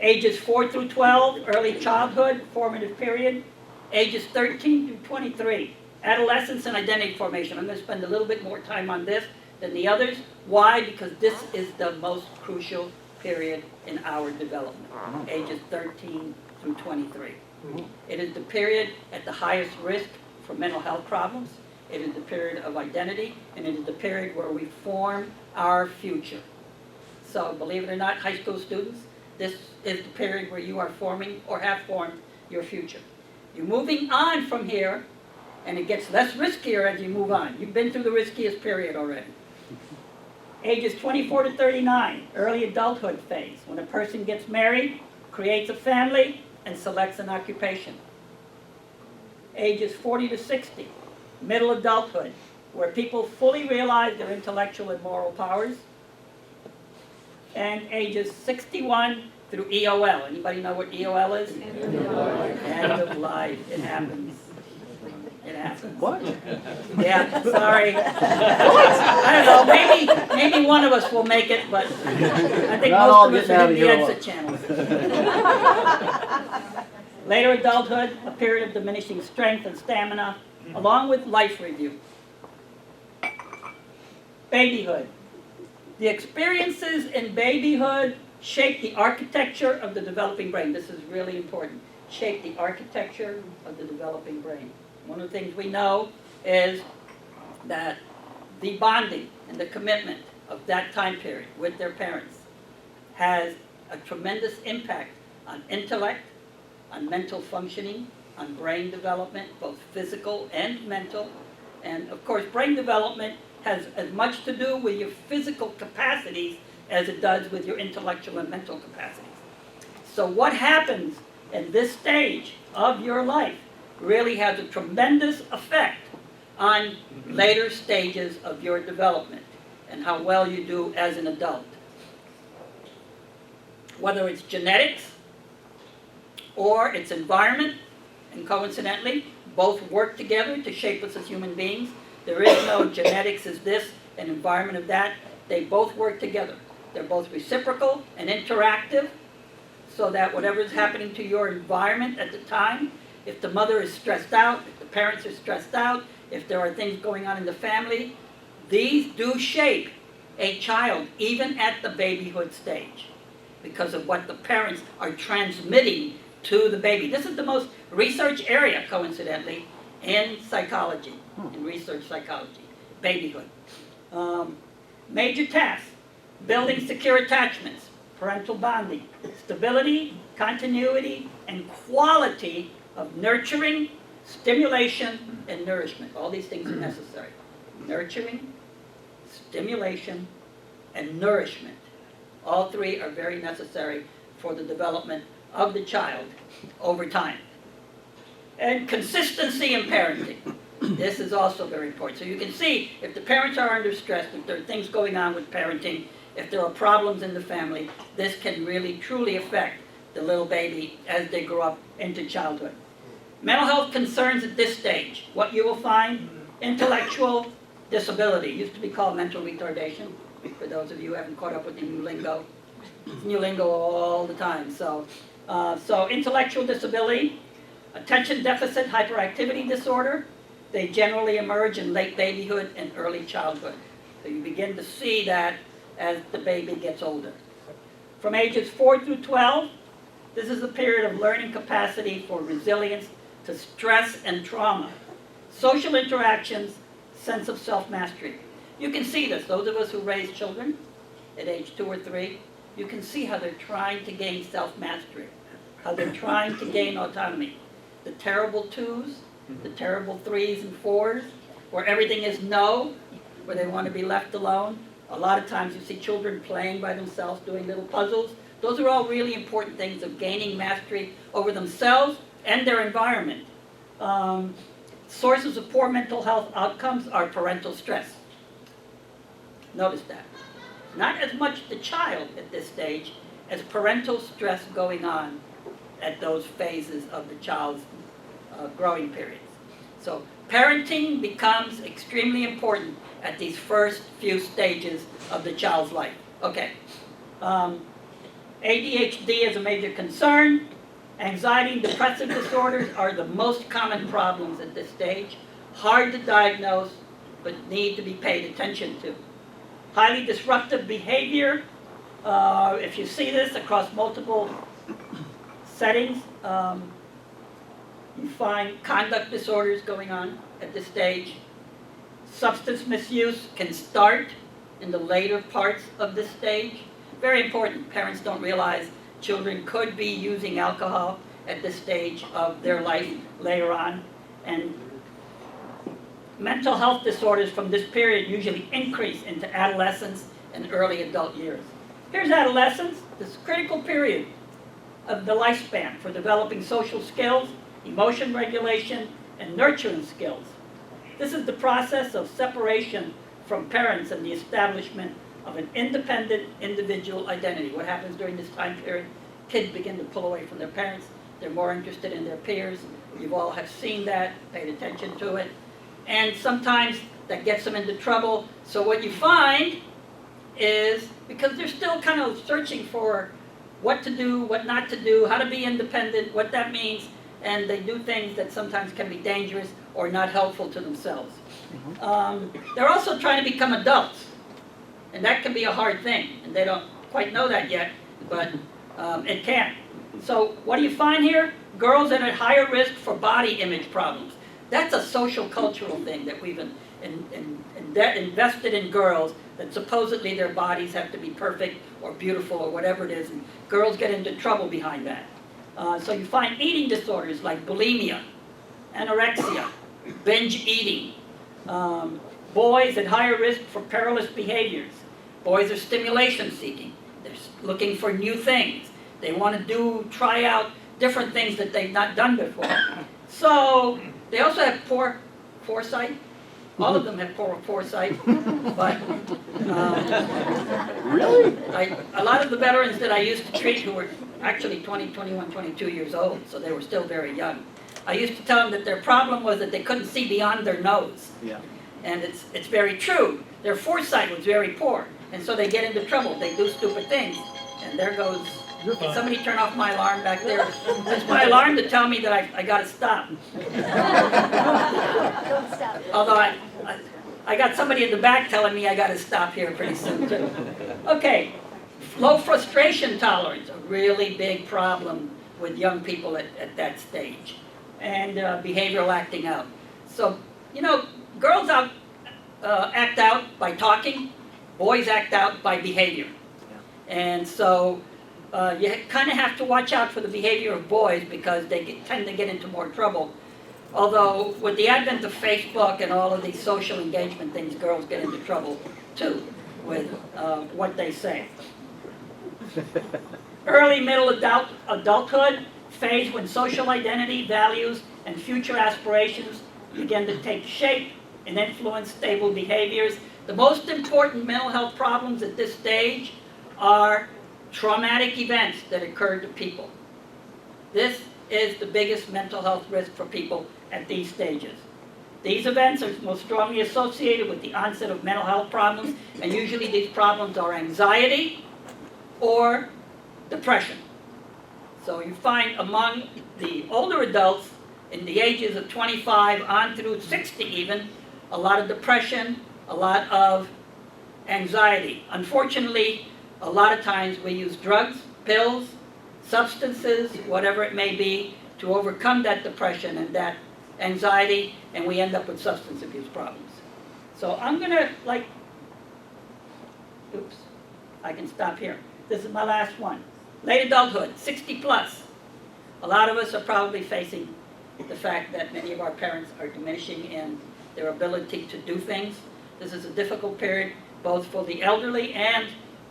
Speaker 11: Ages 4 through 12, early childhood, formative period. Ages 13 through 23, adolescence and identity formation. I'm going to spend a little bit more time on this than the others. Why? Because this is the most crucial period in our development, ages 13 through 23. It is the period at the highest risk for mental health problems. It is the period of identity, and it is the period where we form our future. So believe it or not, high school students, this is the period where you are forming or have formed your future. You're moving on from here, and it gets less riskier as you move on. You've been through the riskiest period already. Ages 24 to 39, early adulthood phase, when a person gets married, creates a family, and selects an occupation. Ages 40 to 60, middle adulthood, where people fully realize their intellectual and moral powers. And ages 61 through EOL. Anybody know what EOL is? End of life. End of life. It happens. It happens. What? Yeah, sorry. I don't know, maybe one of us will make it, but I think most of us are in the exit channels. Later adulthood, a period of diminishing strength and stamina, along with life review. Babyhood. The experiences in babyhood shape the architecture of the developing brain. This is really important. Shape the architecture of the developing brain. One of the things we know is that the bonding and the commitment of that time period with their parents has a tremendous impact on intellect, on mental functioning, on brain development, both physical and mental. And of course, brain development has as much to do with your physical capacities as it does with your intellectual and mental capacities. So what happens in this stage of your life really has a tremendous effect on later stages of your development and how well you do as an adult. Whether it's genetics or its environment, and coincidentally, both work together to shape us as human beings. There is no genetics is this and environment of that. They both work together. They're both reciprocal and interactive, so that whatever is happening to your environment at the time, if the mother is stressed out, if the parents are stressed out, if there are things going on in the family, these do shape a child even at the babyhood stage because of what the parents are transmitting to the baby. This is the most researched area, coincidentally, in psychology, in research psychology, babyhood. Major tasks: building secure attachments, parental bonding, stability, continuity, and quality of nurturing, stimulation, and nourishment. All these things are necessary. Nurturing, stimulation, and nourishment. All three are very necessary for the development of the child over time. And consistency in parenting. This is also very important. So you can see if the parents are under stress, if there are things going on with parenting, if there are problems in the family, this can really truly affect the little baby as they grow up into childhood. Mental health concerns at this stage. What you will find: intellectual disability. It used to be called mental retardation, for those of you who haven't caught up with the new lingo. It's new lingo all the time. So intellectual disability, attention deficit hyperactivity disorder. They generally emerge in late babyhood and early childhood. So you begin to see that as the baby gets older. From ages 4 through 12, this is a period of learning capacity for resilience to stress and trauma, social interactions, sense of self-mastery. You can see this. Those of us who raise children at age 2 or 3, you can see how they're trying to gain self-mastery, how they're trying to gain autonomy. The terrible 2s, the terrible 3s and 4s, where everything is no, where they want to be left alone. A lot of times you see children playing by themselves, doing little puzzles. Those are all really important things of gaining mastery over themselves and their environment. Sources of poor mental health outcomes are parental stress. Notice that. Not as much the child at this stage as parental stress going on at those phases of the child's growing periods. So parenting becomes extremely important at these first few stages of the child's life. Okay. ADHD is a major concern. Anxiety and depressive disorders are the most common problems at this stage. Hard to diagnose, but need to be paid attention to. Highly disruptive behavior. If you see this across multiple settings, you find conduct disorders going on at this stage. Substance misuse can start in the later parts of this stage. Very important. Parents don't realize children could be using alcohol at this stage of their life later on. And mental health disorders from this period usually increase into adolescence and early adult years. Here's adolescence, this critical period of the lifespan for developing social skills, emotion regulation, and nurturing skills. This is the process of separation from parents and the establishment of an independent individual identity. What happens during this time period? Kids begin to pull away from their parents. They're more interested in their peers. You all have seen that, paid attention to it. And sometimes that gets them into trouble. So what you find is, because they're still kind of searching for what to do, what not to do, how to be independent, what that means, and they do things that sometimes can be dangerous or not helpful to themselves. They're also trying to become adults, and that can be a hard thing, and they don't quite know that yet, but it can. So what do you find here? Girls that are at higher risk for body image problems. That's a social cultural thing that we've invested in girls, that supposedly their bodies have to be perfect or beautiful or whatever it is, and girls get into trouble behind that. So you find eating disorders like bulimia, anorexia, binge eating. Boys at higher risk for perilous behaviors. Boys are stimulation seeking. They're looking for new things. They want to try out different things that they've not done before. So they also have poor foresight. All of them have poor foresight, but really, a lot of the veterans that I used to treat, who were actually 20, 21, 22 years old, so they were still very young, I used to tell them that their problem was that they couldn't see beyond their nose.
Speaker 6: Yeah.
Speaker 11: And it's very true. Their foresight was very poor, and so they get into trouble. They do stupid things, and there goes. Can somebody turn off my alarm back there? That's my alarm to tell me that I got to stop.
Speaker 16: Don't stop.
Speaker 11: Although I got somebody in the back telling me I got to stop here pretty soon too. Okay, low frustration tolerance, a really big problem with young people at that stage, and behavioral acting out. So, you know, girls act out by talking, boys act out by behavior. And so you kind of have to watch out for the behavior of boys because they tend to get into more trouble. Although with the advent of Facebook and all of these social engagement things, girls get into trouble too with what they say. Early middle adulthood phase when social identity, values, and future aspirations begin to take shape and influence stable behaviors. The most important mental health problems at this stage are traumatic events that occur to people. This is the biggest mental health risk for people at these stages. These events are most strongly associated with the onset of mental health problems, and usually these problems are anxiety or depression. So you find among the older adults in the ages of 25 on through 60 even, a lot of depression, a lot of anxiety. Unfortunately, a lot of times we use drugs, pills, substances, whatever it may be, to overcome that depression and that anxiety, and we end up with substance abuse problems. So I'm gonna oops, I can stop here. This is my last one. Late adulthood, 60 plus. A lot of us are probably facing the fact that many of our parents are diminishing in their ability to do things. This is a difficult period, both for the elderly and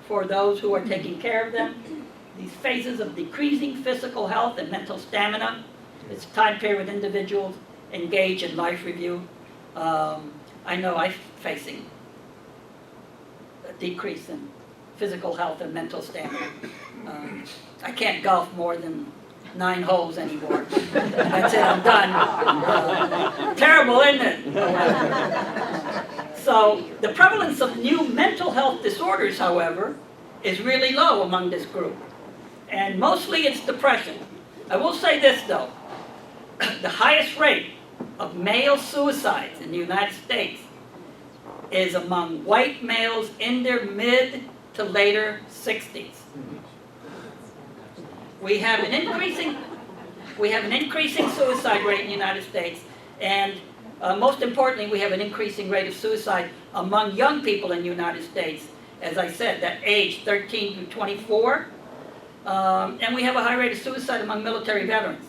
Speaker 11: for those who are taking care of them. These phases of decreasing physical health and mental stamina. It's a time period when individuals engage in life review. I know I'm facing a decrease in physical health and mental stamina. I can't golf more than 9 holes anymore. That's it, I'm done. Terrible, isn't it? So the prevalence of new mental health disorders, however, is really low among this group. And mostly it's depression. I will say this though, the highest rate of male suicides in the United States is among white males in their mid to later 60s. We have an increasing suicide rate in the United States, and most importantly, we have an increasing rate of suicide among young people in the United States, as I said, that age 13 through 24, and we have a high rate of suicide among military veterans.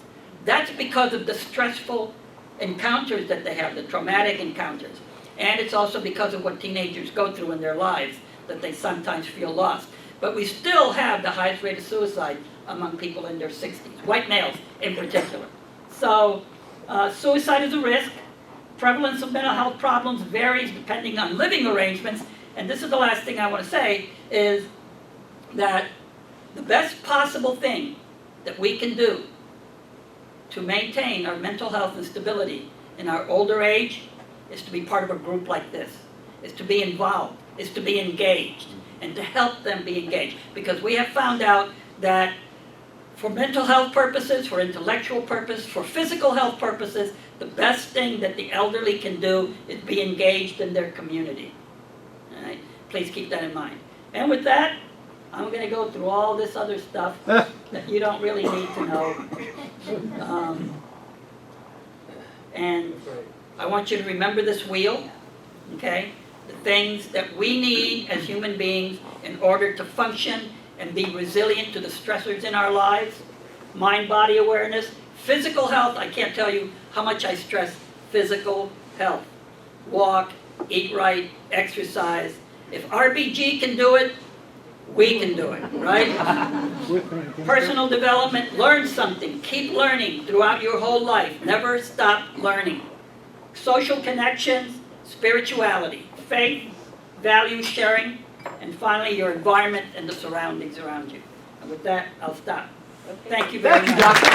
Speaker 11: That's because of the stressful encounters that they have, the traumatic encounters. And it's also because of what teenagers go through in their lives, that they sometimes feel lost. But we still have the highest rate of suicide among people in their 60s, white males in particular. So suicide is a risk. Prevalence of mental health problems varies depending on living arrangements. And this is the last thing I want to say, is that the best possible thing that we can do to maintain our mental health and stability in our older age is to be part of a group like this, is to be involved, is to be engaged, and to help them be engaged. Because we have found out that for mental health purposes, for intellectual purposes, for physical health purposes, the best thing that the elderly can do is be engaged in their community. All right? Please keep that in mind. And with that, I'm going to go through all this other stuff that you don't really need to know. And I want you to remember this wheel, okay? The things that we need as human beings in order to function and be resilient to the stressors in our lives. Mind-body awareness, physical health. I can't tell you how much I stress physical health. Walk, eat right, exercise. If RBG can do it, we can do it, right? Personal development, learn something. Keep learning throughout your whole life. Never stop learning. Social connections, spirituality, faith, value sharing, and finally your environment and the surroundings around you. And with that, I'll stop. Thank you very much.
Speaker 12: Thank you, Doctor.